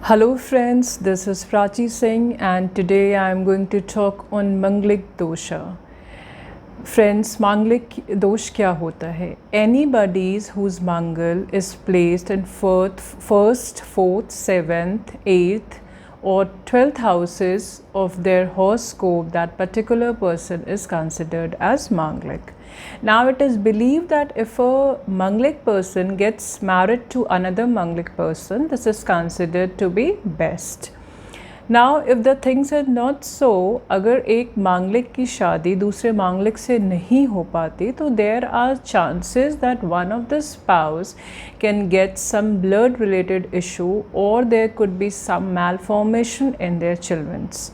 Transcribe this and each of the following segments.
Hello friends, this is Prachi Singh and today I am going to talk on Manglik dosha. Friends, Manglik dosh क्या होता है? Anybody's whose Mangal is placed in first, fourth, seventh, eighth or 12th houses of their horoscope, that particular person is considered as Manglik. Now it is believed that if a Manglik person gets married to another Manglik person, this is considered to be best. Now if the things are not so, अगर एक मांगलिक की शादी दूसरे मांगलिक से नहीं हो पाती तो there are chances that one of the spouse can get some blood related issue or there could be some malformation in their children's.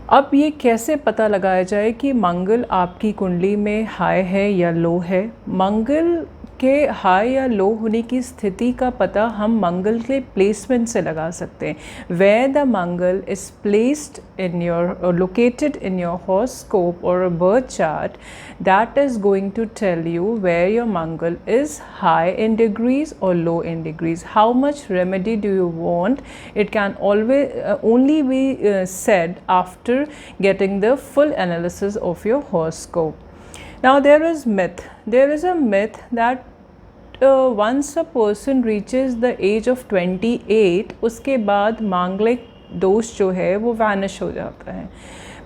अब ये कैसे पता लगाया जाए कि मंगल आपकी कुंडली में हाई है या लो है? मंगल के हाई या लो होने की स्थिति का पता हम मंगल के प्लेसमेंट से लगा सकते हैं. Where the Mangal is placed in your located in your horoscope और a birth chart, that is going to tell you where your Mangal is high in degrees or low in degrees. How much remedy do you want? It can always only be said after getting the full analysis of your horoscope. Now there is a myth that once a person reaches the age of 28 उसके बाद मांगलिक दोष जो है वो vanish हो जाता है,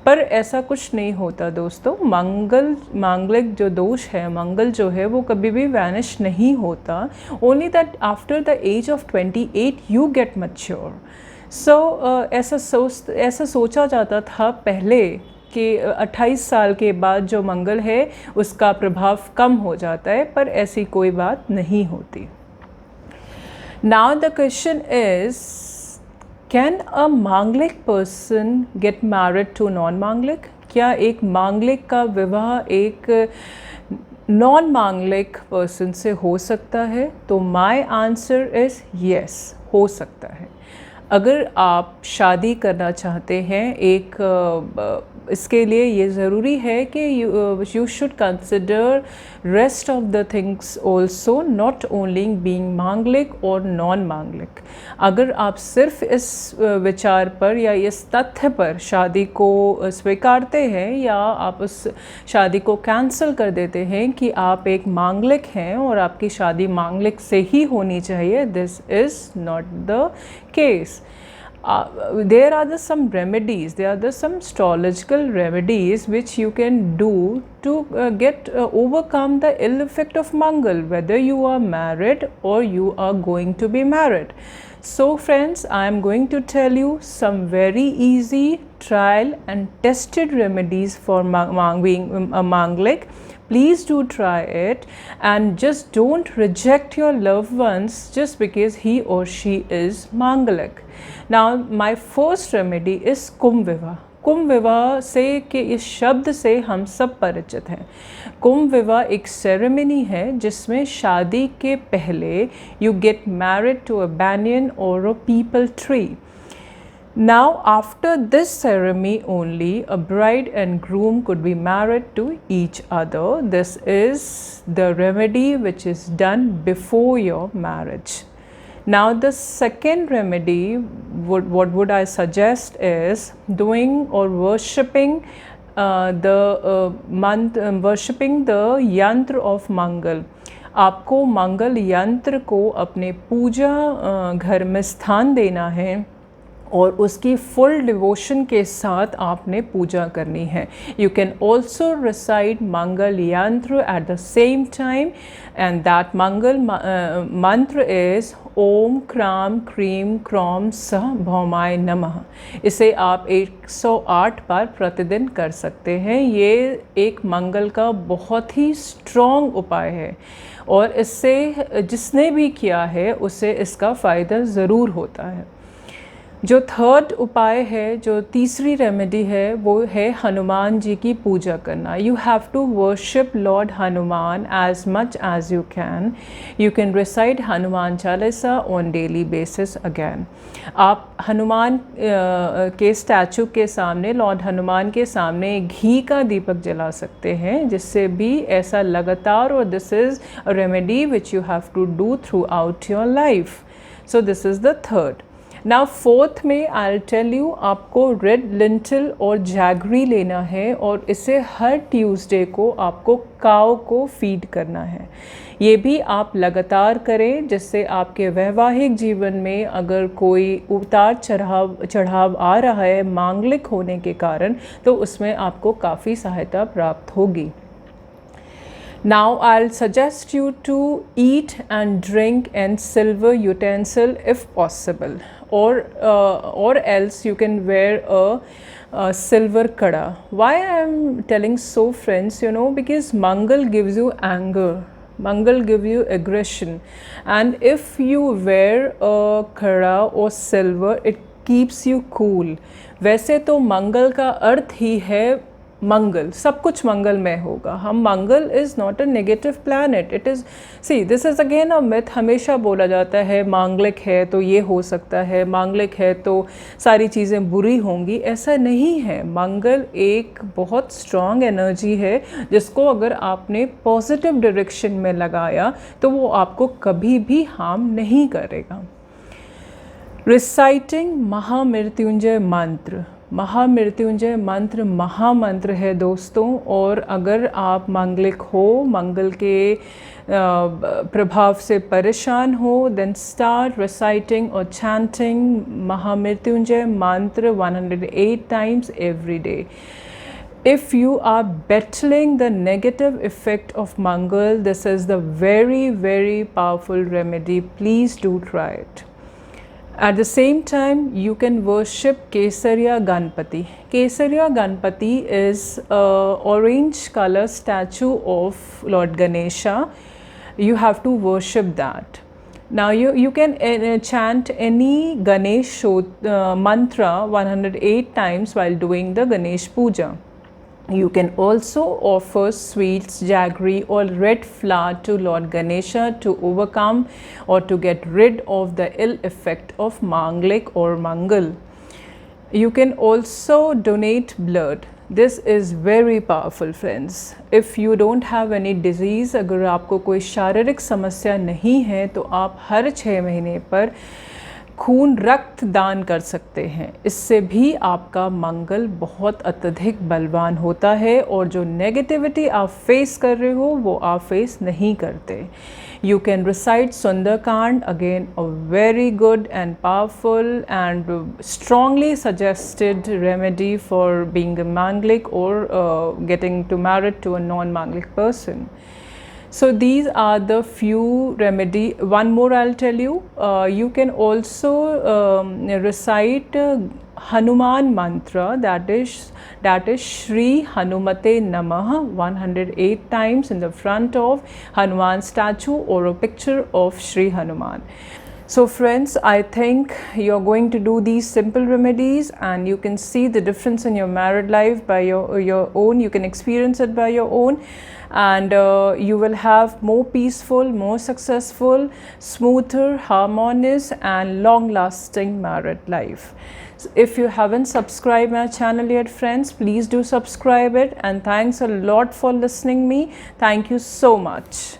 पर ऐसा कुछ नहीं होता दोस्तों. मांगलिक जो दोष है, मंगल जो है वो कभी भी वैनिश नहीं होता. Only that after the age of 28 you get mature. So ऐसा सोचा जाता था पहले कि 28 साल के बाद जो मंगल है उसका प्रभाव कम हो जाता है, पर ऐसी कोई बात नहीं होती. Now the question is, can a Manglik person get married to non Manglik? क्या एक मांगलिक का विवाह एक नॉन मांगलिक पर्सन से हो सकता है? तो माय आंसर इज़ येस, हो सकता है. अगर आप शादी करना चाहते हैं इसके लिए ये ज़रूरी है कि you should consider rest of the things also, not only being मांगलिक और नॉन मांगलिक. अगर आप सिर्फ इस विचार पर या इस तथ्य पर शादी को स्वीकारते हैं या आप उस शादी को कैंसिल कर देते हैं कि आप एक मांगलिक हैं और आपकी शादी मांगलिक से ही होनी चाहिए, this is not the case. There are some remedies, there are some astrological remedies which you can do to overcome the ill effect of Mangal, whether you are married or you are going to be married. So friends, I am going to tell you some very easy trial and tested remedies for being a Manglik. Please do try it and just don't reject your loved ones just because he or she is Mangalik. Now my first remedy is कुंभ विवाह. कुंभ विवाह से के इस शब्द से हम सब परिचित हैं. कुंभ विवाह एक सेरेमनी है जिसमें शादी के पहले you get married to a banyan or a peepal tree. Now after this ceremony only a bride and groom could be married to each other. This is the remedy which is done before your marriage. Now the second remedy, what would I suggest is doing or worshipping worshipping the yantra of Mangal. आपको मंगल यंत्र को अपने पूजा घर में स्थान देना है और उसकी फुल डिवोशन के साथ आपने पूजा करनी है. You can also recite Mangal yantra at the same time and that Mangal mantra is Om क्राम क्रीम क्रॉम सह भौमाय नमः. इसे आप 108 बार प्रतिदिन कर सकते हैं. ये एक मंगल का बहुत ही स्ट्रॉन्ग उपाय है और इससे जिसने भी किया है उसे इसका फ़ायदा ज़रूर होता है. जो थर्ड उपाय है, जो तीसरी रेमेडी है, वो है हनुमान जी की पूजा करना. You have to worship lord Hanuman as much as you can. You can recite Hanuman Chalisa on daily basis. Again आप हनुमान के स्टैचू के सामने, लॉर्ड हनुमान के सामने घी का दीपक जला सकते हैं, जिससे भी ऐसा लगातार, और this is a remedy which you have to do throughout your life. So this is the third. Now fourth में आई टेल यू, आपको रेड लिंटल और जैगरी लेना है और इसे हर ट्यूसडे को आपको काऊ को फीड करना है। ये भी आप लगातार करें, जिससे आपके वैवाहिक जीवन में अगर कोई उतार चढ़ाव आ रहा है मांगलिक होने के कारण, तो उसमें आपको काफ़ी सहायता प्राप्त होगी। Now I'll suggest you to eat and drink in silver utensil if possible, or else you can wear a silver kada. Why I'm telling so, friends? You know, because Mangal gives you anger, Mangal gives you aggression, and if you wear a kada or silver, it keeps you cool. वैसे तो मंगल का अर्थ ही है मंगल, सब कुछ मंगलमय होगा। हम Mangal is not a negative planet, it is, see this is again a myth. हमेशा बोला जाता है मांगलिक है तो ये हो सकता है, मांगलिक है तो सारी चीज़ें बुरी होंगी, ऐसा नहीं है। मंगल एक बहुत स्ट्रॉन्ग एनर्जी है, जिसको अगर आपने पॉजिटिव डायरेक्शन में लगाया तो वो आपको कभी भी हार्म नहीं करेगा। रिसाइटिंग महामृत्युंजय मंत्र, महामृत्युंजय मंत्र महामंत्र है दोस्तों, और अगर आप मांगलिक हो, मंगल के प्रभाव से परेशान हो, देन स्टार्ट रिसाइटिंग और चैंटिंग महामृत्युंजय मंत्र 108 times every day. If you are battling the negative effect of Mangal, this is the very, very powerful remedy. Please do try it. At the same time, you can worship Kesariya Ganpati. Kesariya Ganpati is an orange color statue of Lord Ganesha. You have to worship that. Now you can chant any Ganesh mantra 108 times while doing the Ganesh Puja. You can also offer sweets, jaggery or red flour to Lord Ganesha to overcome or to get rid of the ill effect of Manglik or Mangal. You can also donate blood. This is very powerful, friends. If you don't have any disease, अगर आपको कोई शारीरिक समस्या नहीं है, तो आप हर 6 महीने पर खून रक्त दान कर सकते हैं। इससे भी आपका मंगल बहुत अत्यधिक बलवान होता है, और जो नेगेटिविटी आप फेस कर रहे हो वो आप फेस नहीं करते। You can recite Sundarkand, again a very good and powerful and strongly suggested remedy for being a Manglik or getting to married to a non-Manglik person. So these are the few remedy. One more I'll tell you. You can also recite Hanuman mantra, that is Shri Hanumate Namah 108 times in the front of Hanuman statue or a picture of Shri Hanuman. So friends, I think you're going to do these simple remedies and you can see the difference in your married life by your own. You can experience it by your own, and you will have more peaceful, more successful, smoother, harmonious and long-lasting married life. So if you haven't subscribed my channel yet, friends, please do subscribe it, and thanks a lot for listening me. Thank you so much.